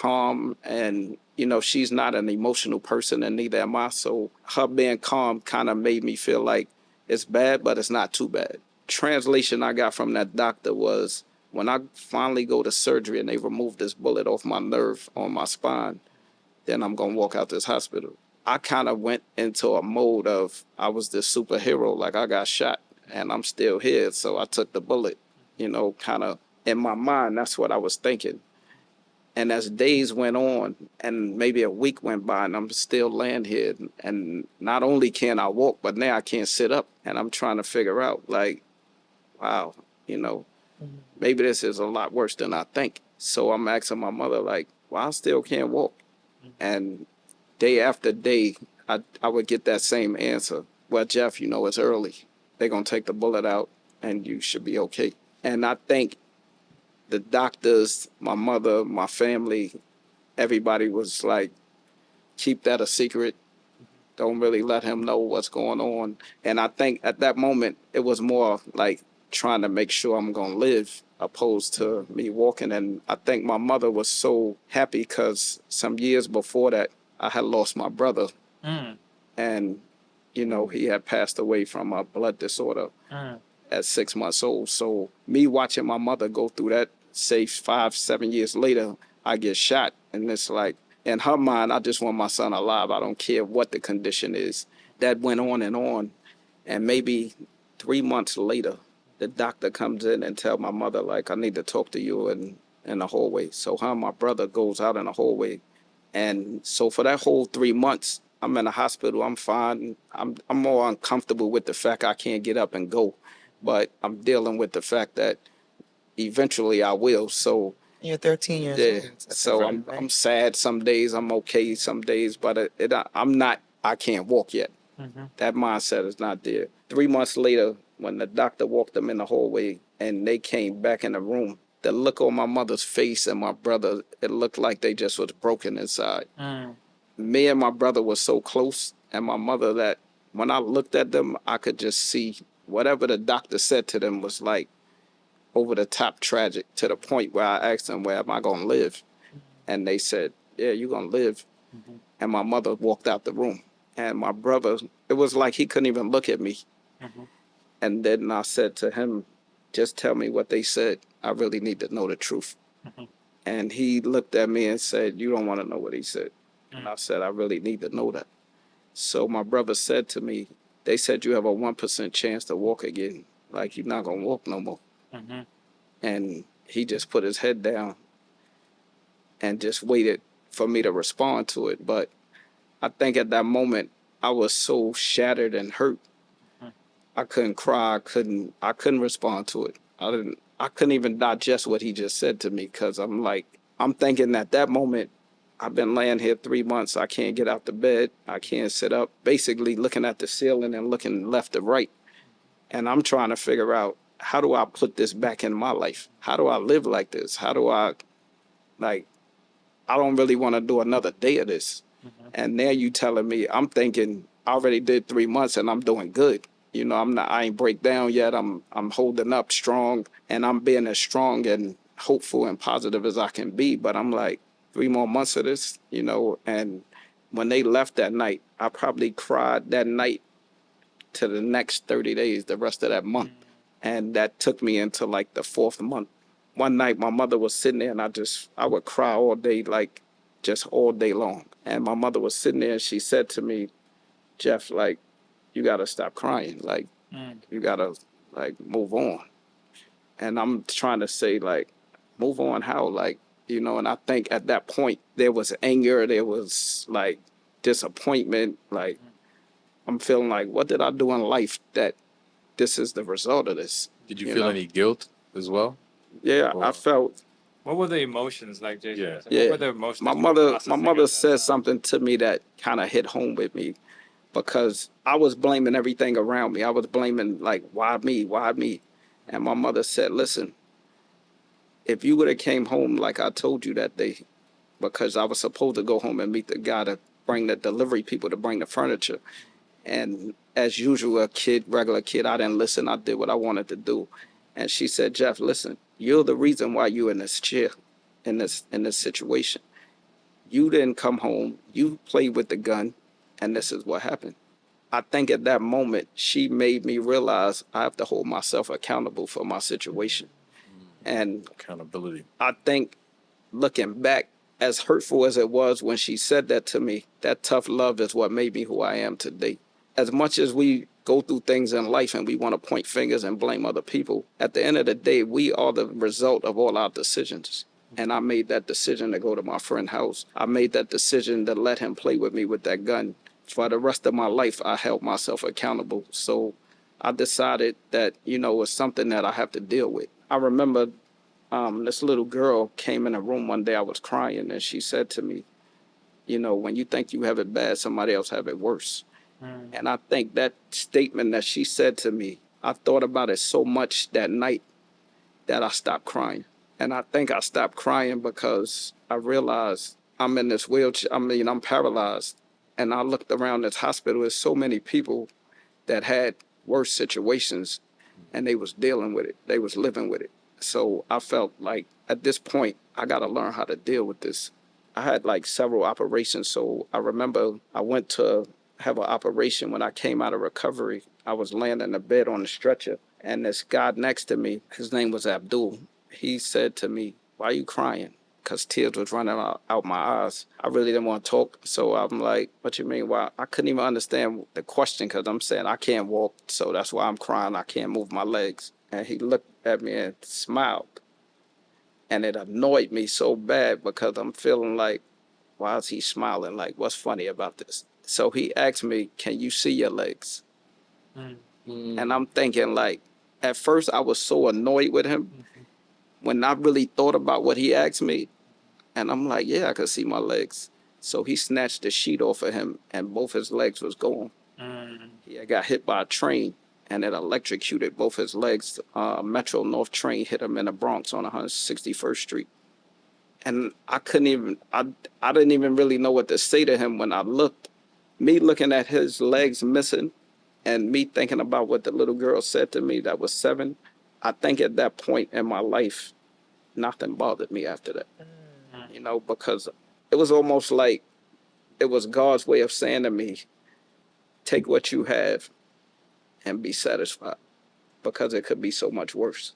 [SPEAKER 9] calm, and she's not an emotional person, and neither am I. So her being calm kind of made me feel like it's bad, but it's not too bad. Translation I got from that doctor was, when I finally go to surgery and they remove this bullet off my nerve on my spine, then I'm going to walk out this hospital. I kind of went into a mode of, I was this superhero, like I got shot and I'm still here. So I took the bullet, kind of in my mind, that's what I was thinking. And as days went on and maybe a week went by and I'm still laying here, and not only can I walk, but now I can't sit up, and I'm trying to figure out, like, wow, maybe this is a lot worse than I think. So I'm asking my mother, like, well, I still can't walk. And day after day, I would get that same answer. Well, Jeff, it's early. They're going to take the bullet out and you should be okay. And I think the doctors, my mother, my family, everybody was like, keep that a secret. Don't really let him know what's going on. And I think at that moment, it was more like trying to make sure I'm going to live, opposed to me walking. And I think my mother was so happy because some years before that, I had lost my brother. And, he had passed away from a blood disorder at 6 months old. So me watching my mother go through that, say 5-7 years later, I get shot. And it's like, in her mind, I just want my son alive. I don't care what the condition is. That went on. And maybe 3 months later, the doctor comes in and tell my mother, like, I need to talk to you in the hallway. So her and my brother goes out in the hallway. And so for that whole 3 months, I'm in the hospital. I'm fine. I'm more uncomfortable with the fact I can't get up and go. But I'm dealing with the fact that eventually I will. So
[SPEAKER 3] you're 13 years old.
[SPEAKER 9] So I'm sad some days. I'm okay some days. But I'm not, I can't walk yet. That mindset is not there. 3 months later, when the doctor walked them in the hallway and they came back in the room, the look on my mother's face and my brother, it looked like they just was broken inside. Me and my brother were so close, and my mother, that when I looked at them, I could just see whatever the doctor said to them was like over the top tragic, to the point where I asked them, where am I going to live? And they said, yeah, you're going to live. And my mother walked out the room. And my brother, it was like he couldn't even look at me. And then I said to him, just tell me what they said. I really need to know the truth. And he looked at me and said, you don't want to know what he said. And I said, I really need to know that. So my brother said to me, they said you have a 1% chance to walk again. Like, you're not going to walk no more. And he just put his head down and just waited for me to respond to it. But I think at that moment, I was so shattered and hurt. I couldn't cry. I couldn't respond to it. I couldn't even digest what he just said to me, because I'm thinking at that moment, I've been laying here 3 months. I can't get out the bed. I can't sit up, basically looking at the ceiling and looking left to right. And I'm trying to figure out, how do I put this back in my life? How do I live like this? How do I don't really want to do another day of this. And now you telling me, I'm thinking I already did 3 months and I'm doing good. I ain't break down yet. I'm holding up strong, and I'm being as strong and hopeful and positive as I can be. But I'm like, 3 more months of this, and when they left that night, I probably cried that night to the next 30 days, the rest of that month. And that took me into like the 4th month. One night my mother was sitting there, and I would cry all day, like just all day long. And my mother was sitting there and she said to me, Jeff, like, you got to stop crying. Like, you got to move on. And I'm trying to say, like, move on how? Like, and I think at that point there was anger, there was like disappointment. Like, I'm feeling like, what did I do in life that this is the result of this?
[SPEAKER 1] Did you feel any guilt as well?
[SPEAKER 9] Yeah, I felt.
[SPEAKER 8] What were the emotions like, Jason?
[SPEAKER 9] Yeah.
[SPEAKER 8] What were the emotions?
[SPEAKER 9] My mother said something to me that kind of hit home with me, because I was blaming everything around me. I was blaming, like, why me? Why me? And my mother said, listen, if you would have came home like I told you that day, because I was supposed to go home and meet the guy to bring the delivery people to bring the furniture. And as usual, regular kid, I didn't listen. I did what I wanted to do. And she said, Jeff, listen, you're the reason why you're in this chair, in this situation. You didn't come home. You played with the gun, and this is what happened. I think at that moment, she made me realize I have to hold myself accountable for my situation. And
[SPEAKER 1] Accountability.
[SPEAKER 9] I think looking back, as hurtful as it was when she said that to me, that tough love is what made me who I am today. As much as we go through things in life and we want to point fingers and blame other people, at the end of the day, we are the result of all our decisions. And I made that decision to go to my friend's house. I made that decision to let him play with me with that gun. For the rest of my life, I held myself accountable. So I decided that, it's something that I have to deal with. I remember this little girl came in a room one day. I was crying, and she said to me, when you think you have it bad, somebody else have it worse. And I think that statement that she said to me, I thought about it so much that night that I stopped crying. And I think I stopped crying because I realized I'm in this wheelchair. I'm paralyzed. And I looked around this hospital. There's so many people that had worse situations, and they was dealing with it. They was living with it. So I felt like at this point, I got to learn how to deal with this. I had like several operations. So I remember I went to have an operation. When I came out of recovery, I was laying in the bed on the stretcher, and this guy next to me, his name was Abdul. He said to me, "Why are you crying?" Because tears was running out my eyes. I really didn't want to talk. So I'm like, "What you mean? Why?" I couldn't even understand the question because I'm saying I can't walk. So that's why I'm crying. I can't move my legs. And he looked at me and smiled. And it annoyed me so bad because I'm feeling like, why is he smiling? Like, what's funny about this? So he asked me, "Can you see your legs?" And I'm thinking like, at first I was so annoyed with him when I really thought about what he asked me. And I'm like, yeah, I could see my legs. So he snatched the sheet off of him and both his legs was gone. He had got hit by a train and it electrocuted both his legs. Metro North train hit him in the Bronx on 161st Street. And I didn't even really know what to say to him when I looked. Me looking at his legs missing and me thinking about what the little girl said to me that was 7, I think at that point in my life, nothing bothered me after that. Because it was almost like it was God's way of saying to me, take what you have and be satisfied because it could be so much worse.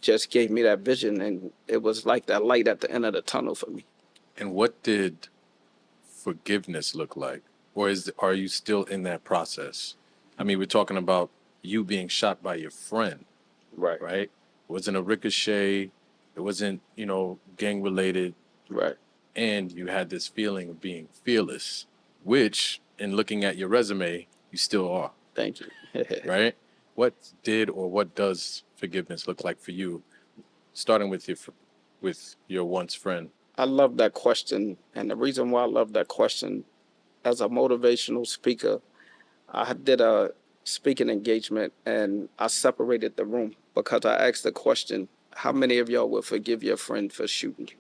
[SPEAKER 9] Just gave me that vision, and it was like that light at the end of the tunnel for me.
[SPEAKER 1] And what did forgiveness look like? Or are you still in that process? I mean, we're talking about you being shot by your friend.
[SPEAKER 9] Right.
[SPEAKER 1] Right? It wasn't a ricochet. It wasn't, gang related.
[SPEAKER 9] Right.
[SPEAKER 1] And you had this feeling of being fearless, which, in looking at your resume, you still are.
[SPEAKER 9] Thank you.
[SPEAKER 1] Right? What does forgiveness look like for you, starting with your once friend?
[SPEAKER 9] I love that question. And the reason why I love that question, as a motivational speaker, I did a speaking engagement and I separated the room because I asked the question, how many of y'all will forgive your friend for shooting you?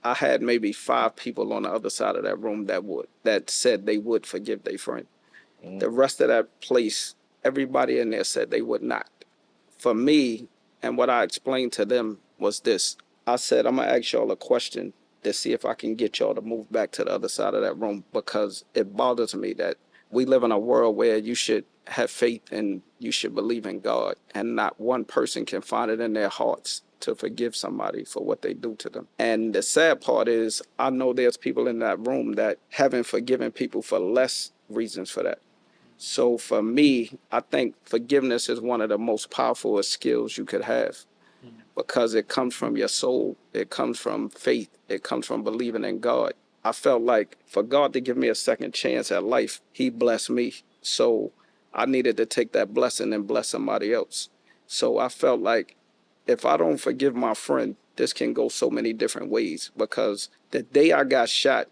[SPEAKER 9] I had maybe 5 people on the other side of that room that said they would forgive their friend. The rest of that place, everybody in there said they would not. For me, and what I explained to them was this. I said, I'm going to ask y'all a question to see if I can get y'all to move back to the other side of that room, because it bothers me that we live in a world where you should have faith and you should believe in God, and not one person can find it in their hearts to forgive somebody for what they do to them. And the sad part is, I know there's people in that room that haven't forgiven people for less reasons for that. So for me, I think forgiveness is one of the most powerful skills you could have, because it comes from your soul. It comes from faith. It comes from believing in God. I felt like for God to give me a second chance at life, he blessed me. So I needed to take that blessing and bless somebody else. So I felt like if I don't forgive my friend, this can go so many different ways, because the day I got shot,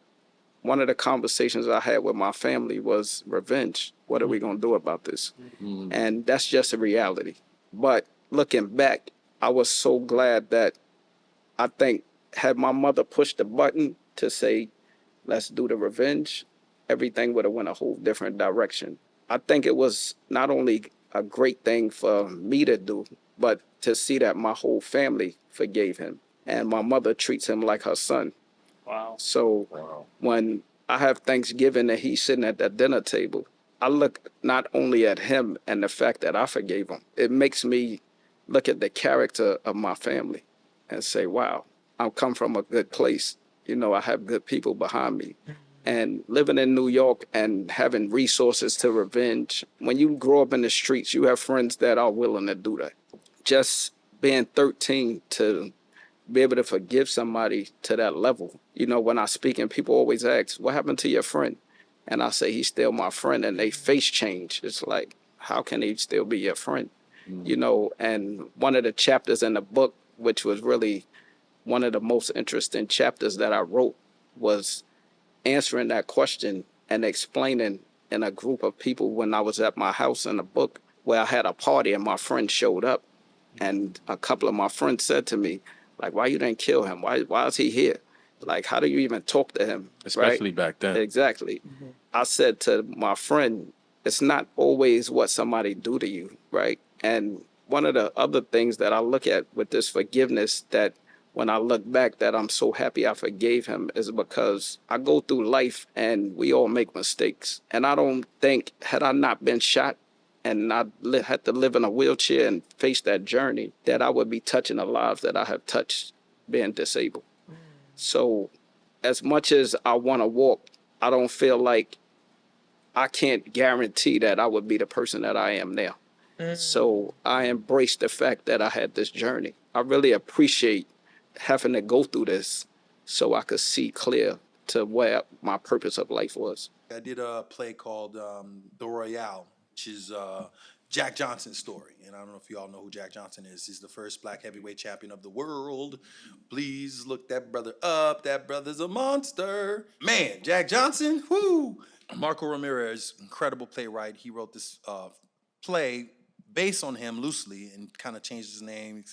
[SPEAKER 9] one of the conversations I had with my family was revenge. What are we going to do about this? And that's just a reality. But looking back, I was so glad that I think had my mother pushed the button to say, let's do the revenge, everything would have went a whole different direction. I think it was not only a great thing for me to do, but to see that my whole family forgave him. And my mother treats him like her son.
[SPEAKER 8] Wow.
[SPEAKER 9] So when I have Thanksgiving and he's sitting at that dinner table, I look not only at him and the fact that I forgave him, it makes me look at the character of my family and say, wow, I come from a good place. You know, I have good people behind me. And living in New York and having resources to revenge, when you grow up in the streets, you have friends that are willing to do that. Just being 13 to be able to forgive somebody to that level. You know, when I speak and people always ask, what happened to your friend? And I say, he's still my friend, and they face change. It's like, how can he still be your friend? You know, and one of the chapters in the book, which was really one of the most interesting chapters that I wrote, was answering that question and explaining in a group of people when I was at my house in the book where I had a party and my friend showed up. And a couple of my friends said to me, like, why you didn't kill him? Why is he here? Like, how do you even talk to him?
[SPEAKER 1] Especially
[SPEAKER 9] right?
[SPEAKER 1] back then.
[SPEAKER 9] Exactly. I said to my friend, it's not always what somebody do to you, right? And one of the other things that I look at with this forgiveness that when I look back that I'm so happy I forgave him is because I go through life and we all make mistakes. And I don't think, had I not been shot and I had to live in a wheelchair and face that journey, that I would be touching the lives that I have touched being disabled. So as much as I want to walk, I don't feel like I can't guarantee that I would be the person that I am now. So I embrace the fact that I had this journey. I really appreciate having to go through this so I could see clear to where my purpose of life was.
[SPEAKER 10] I did a play called The Royale, which is Jack Johnson's story. And I don't know if you all know who Jack Johnson is. He's the first black heavyweight champion of the world. Please look that brother up. That brother's a monster. Man, Jack Johnson, whoo! Marco Ramirez, incredible playwright. He wrote this play based on him loosely and kind of changed his name.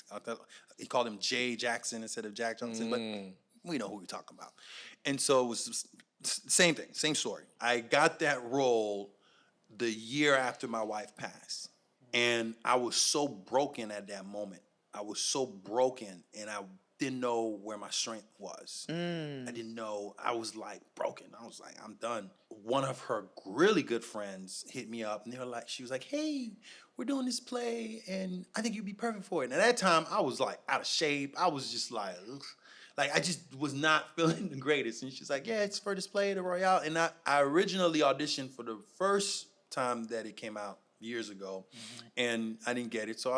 [SPEAKER 10] He called him Jay Jackson instead of Jack Johnson, but we know who we're talking about. And so it was same thing, same story. I got that role the year after my wife passed. And I was so broken at that moment. I was so broken, and I didn't know where my strength was. I didn't know. I was like broken. I was like, I'm done. One of her really good friends hit me up, and she was like, hey, we're doing this play, and I think you'd be perfect for it. And at that time, I was like out of shape. I was just like, ugh. Like, I just was not feeling the greatest. And she's like, yeah, it's for this play, The Royale. And I originally auditioned for the first time that it came out years ago, and I didn't get it. So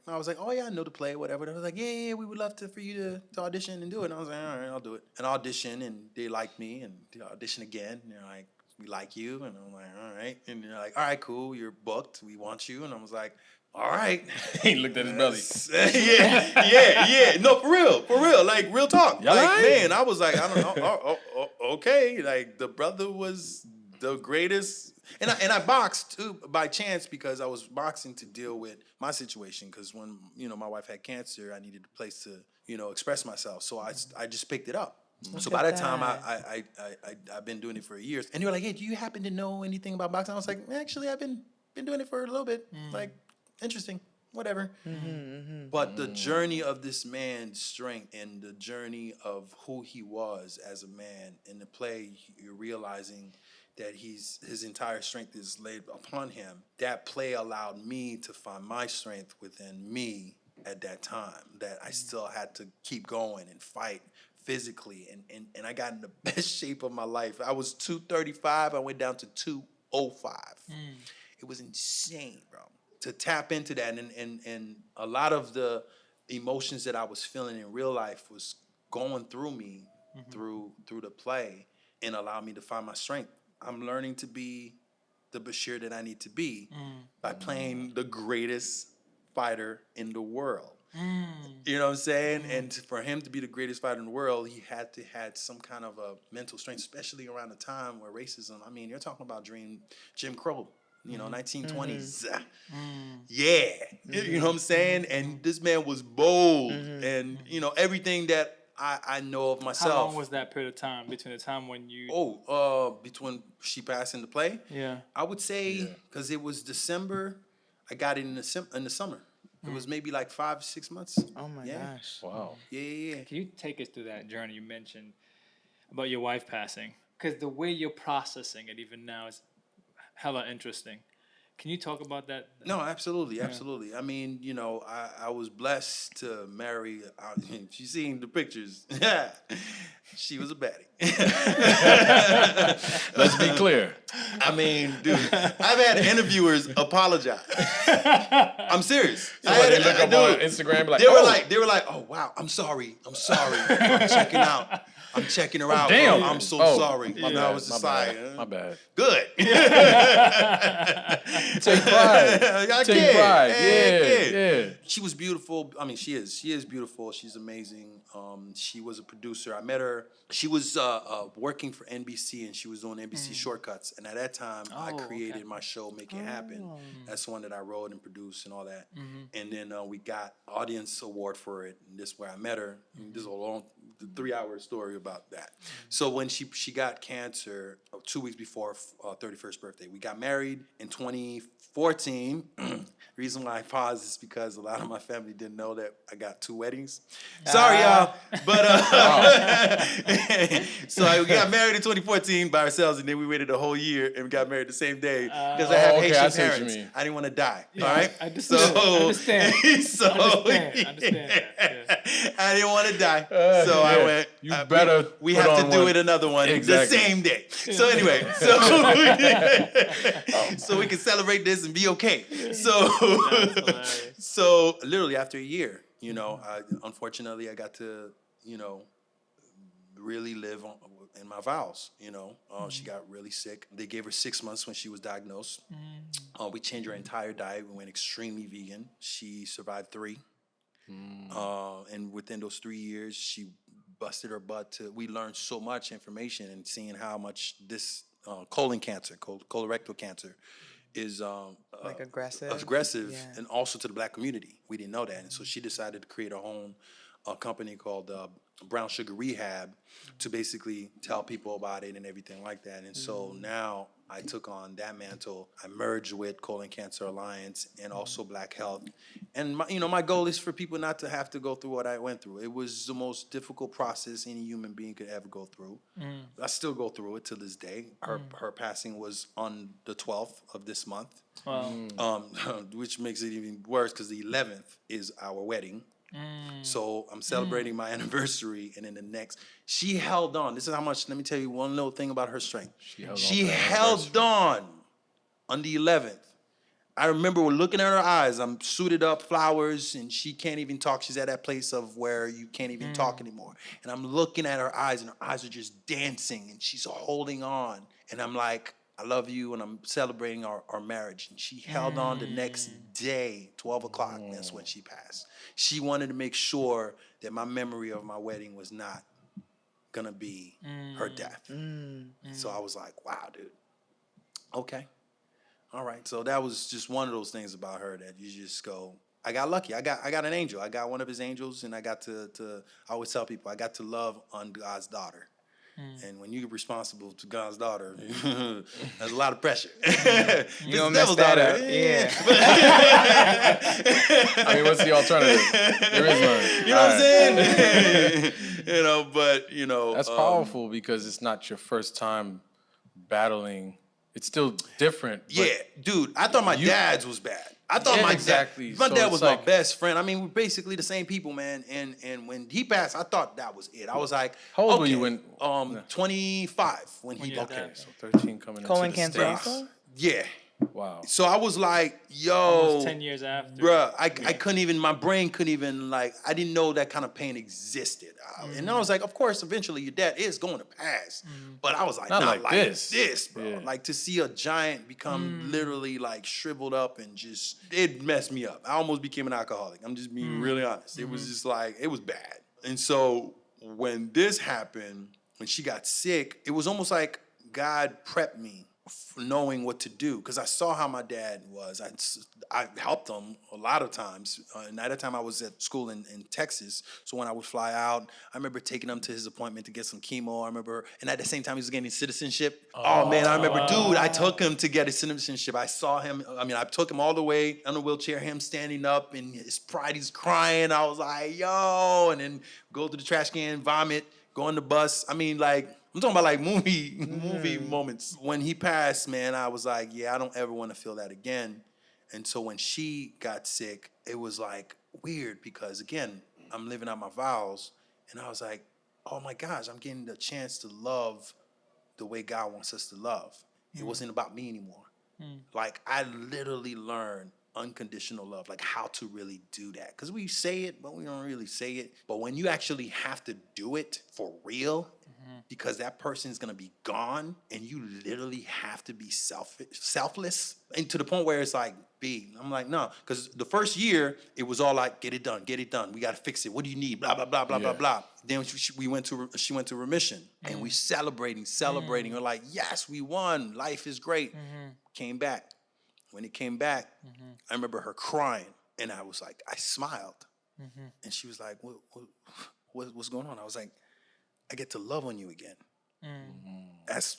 [SPEAKER 10] I was like, oh, yeah, I know the play, whatever. And I was like, yeah, we would love for you to audition and do it. And I was like, all right, I'll do it. And I auditioned, and they liked me, and they audition again. And they're like, we like you. And I'm like, all right. And they're like, all right, cool, you're booked. We want you. And I was like, all right.
[SPEAKER 1] He looked at his belly.
[SPEAKER 10] yeah. No, for real. Like, real talk.
[SPEAKER 1] Y'all
[SPEAKER 10] like,
[SPEAKER 1] right?
[SPEAKER 10] man, I was like, I don't know. Okay. Like, the brother was the greatest. And I boxed too by chance because I was boxing to deal with my situation. Because when my wife had cancer, I needed a place to express myself. So I just picked it up. So by that time, I've been doing it for years. And they were like, hey, do you happen to know anything about boxing? I was like, actually, I've been doing it for a little bit. Like, interesting, whatever. But the journey of this man's strength and the journey of who he was as a man in the play, you're realizing that his entire strength is laid upon him. That play allowed me to find my strength within me at that time, that I still had to keep going and fight physically. And I got in the best shape of my life. I was 235. I went down to 205. It was insane, bro. To tap into that, and a lot of the emotions that I was feeling in real life was going through me through the play, and allowed me to find my strength. I'm learning to be the Bechir that I need to be by playing the greatest fighter in the world. You know what I'm saying? And for him to be the greatest fighter in the world, he had to have some kind of a mental strength, especially around the time where racism, I mean, you're talking about Jim Crow. 1920s. Yeah. You know what I'm saying? And this man was bold. And, everything that I know of myself.
[SPEAKER 8] How long was that period of time between the time when you...
[SPEAKER 10] between she passed and the play?
[SPEAKER 8] Yeah.
[SPEAKER 10] I would say, because it was December, I got it in the summer. It was maybe like 5-6 months.
[SPEAKER 3] Oh, my gosh.
[SPEAKER 1] Wow.
[SPEAKER 10] Yeah.
[SPEAKER 8] Can you take us through that journey you mentioned? about your wife passing, because the way you're processing it even now is hella interesting. Can you talk about that?
[SPEAKER 10] No, absolutely, absolutely. I mean, you know, I was blessed to marry. If you seen the pictures, she was a baddie.
[SPEAKER 1] Let's be clear.
[SPEAKER 10] I mean, dude, I've had interviewers apologize. I'm serious.
[SPEAKER 1] So they look up on Instagram, and be like,
[SPEAKER 10] they were like, oh wow, I'm sorry, I'm checking out. I'm checking her out.
[SPEAKER 1] damn.
[SPEAKER 10] I'm so sorry.
[SPEAKER 1] My
[SPEAKER 10] I
[SPEAKER 1] bad,
[SPEAKER 10] was just
[SPEAKER 1] my
[SPEAKER 10] like,
[SPEAKER 1] bad. My bad.
[SPEAKER 10] good.
[SPEAKER 1] Take pride. Take pride. Yeah.
[SPEAKER 10] She was beautiful. I mean, she is beautiful. She's amazing. She was a producer. I met her. She was working for NBC, and she was doing NBC Shortcuts. And at that time, I created my show, Make It Happen. That's the one that I wrote and produced and all that. And then we got audience award for it. And this is where I met her. This is a long 3-hour story about that. So when she got cancer 2 weeks before 31st birthday, we got married in 2014. Reason why I paused is because a lot of my family didn't know that I got 2 weddings. Sorry, y'all. But so we got married in 2014 by ourselves, and then we waited a whole year and we got married the same day because I have Haitian parents. I didn't want to die.
[SPEAKER 8] Yeah,
[SPEAKER 10] all right.
[SPEAKER 8] I understand. Understand that. Yeah.
[SPEAKER 10] I didn't want to die, so I went.
[SPEAKER 1] You better.
[SPEAKER 10] We have to do it another one the same day. So anyway, so we can celebrate this and be okay. So literally after a year, you know, unfortunately I got to, you know, really live in my vows. You know, she got really sick. They gave her 6 months when she was diagnosed. We changed her entire diet. We went extremely vegan. She survived 3. And within those 3 years, she busted her butt we learned so much information and seeing how much this colon cancer, colorectal cancer is
[SPEAKER 3] like aggressive,
[SPEAKER 10] yeah. And also to the Black community. We didn't know that. And so she decided to create her own company called Brown Sugar Rehab to basically tell people about it and everything like that. And so now I took on that mantle. I merged with Colon Cancer Alliance and also Black Health. And my goal is for people not to have to go through what I went through. It was the most difficult process any human being could ever go through. I still go through it to this day. Her passing was on the 12th of this month, which makes it even worse because the 11th is our wedding. So I'm celebrating my anniversary, and then the next, she held on. This is how much. Let me tell you one little thing about her strength. She held on the 11th. I remember looking at her eyes. I'm suited up, flowers, and she can't even talk. She's at that place of where you can't even talk anymore. And I'm looking at her eyes, and her eyes are just dancing, and she's holding on. And I'm like, I love you, and I'm celebrating our marriage. And she held on the next day, 12 o'clock, and that's when she passed. She wanted to make sure that my memory of my wedding was not going to be her death. So I was like, wow, dude. Okay. All right. So that was just one of those things about her that you just go, I got lucky. I got an angel. I got one of his angels, and I got to I always tell people, I got to love on God's daughter. And when you're responsible to God's daughter, there's a lot of pressure.
[SPEAKER 3] You don't mess that up. Yeah.
[SPEAKER 1] I mean, what's the alternative? There is none.
[SPEAKER 10] You know what I'm saying? But
[SPEAKER 1] that's powerful because it's not your first time battling. It's still different.
[SPEAKER 10] Yeah, dude. I thought my dad's was bad. I thought my dad was my best friend. I mean, we're basically the same people, man. And when he passed, I thought that was it. I was like,
[SPEAKER 1] how old were you when?
[SPEAKER 10] 25 when he died.
[SPEAKER 1] Okay, so 13 coming
[SPEAKER 3] colon
[SPEAKER 1] into the
[SPEAKER 3] cancer
[SPEAKER 1] States.
[SPEAKER 3] also?
[SPEAKER 10] Yeah.
[SPEAKER 1] Wow.
[SPEAKER 10] So I was like, yo.
[SPEAKER 8] Almost 10 years after.
[SPEAKER 10] Bruh, I couldn't even, my brain couldn't even, I didn't know that kind of pain existed. And I was like, of course, eventually your dad is going to pass. But I was like, not like this, bro. Yeah. Like to see a giant become literally shriveled up and just, it messed me up. I almost became an alcoholic. I'm just being really honest. It was just it was bad. And so when this happened, when she got sick, it was almost like God prepped me knowing what to do, because I saw how my dad was. I helped him a lot of times. And at that time I was at school in Texas, so when I would fly out, I remember taking him to his appointment to get some chemo. I remember, and at the same time he was getting citizenship. Oh man, I remember, dude, I took him to get his citizenship. I saw him, I took him all the way on the wheelchair, him standing up and his pride, he's crying. I was like, yo, and then go to the trash can, vomit, go on the bus. I'm talking about like movie moments. When he passed, man, I was like, yeah, I don't ever want to feel that again. And so when she got sick, it was like weird because again, I'm living out my vows, and I was like, oh my gosh, I'm getting the chance to love the way God wants us to love. It wasn't about me anymore. Like I literally learned unconditional love, like how to really do that. Because we say it, but we don't really say it. But when you actually have to do it for real, because that person is gonna be gone, and you literally have to be selfless, and to the point where it's like, I'm like, no, because the first year it was all like, get it done, we gotta fix it. What do you need? Blah blah blah blah blah blah. Then she went to remission, and we celebrating. We're like, yes, we won. Life is great. Came back. When it came back, I remember her crying, and I was like, I smiled, and she was like, what's going on? I was like, I get to love on you again. That's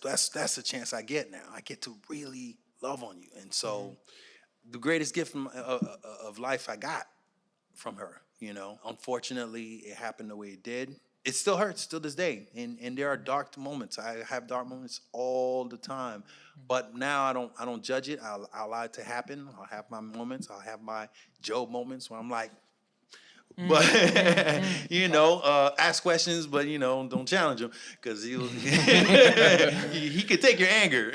[SPEAKER 10] a chance I get now. I get to really love on you. And so the greatest gift of life I got from her, unfortunately it happened the way it did. It still hurts till this day. And there are dark moments. I have dark moments all the time. But now I don't judge it. I'll allow it to happen. I'll have my moments. I'll have my Job moments where I'm like, but ask questions, but don't challenge him because he could take your anger.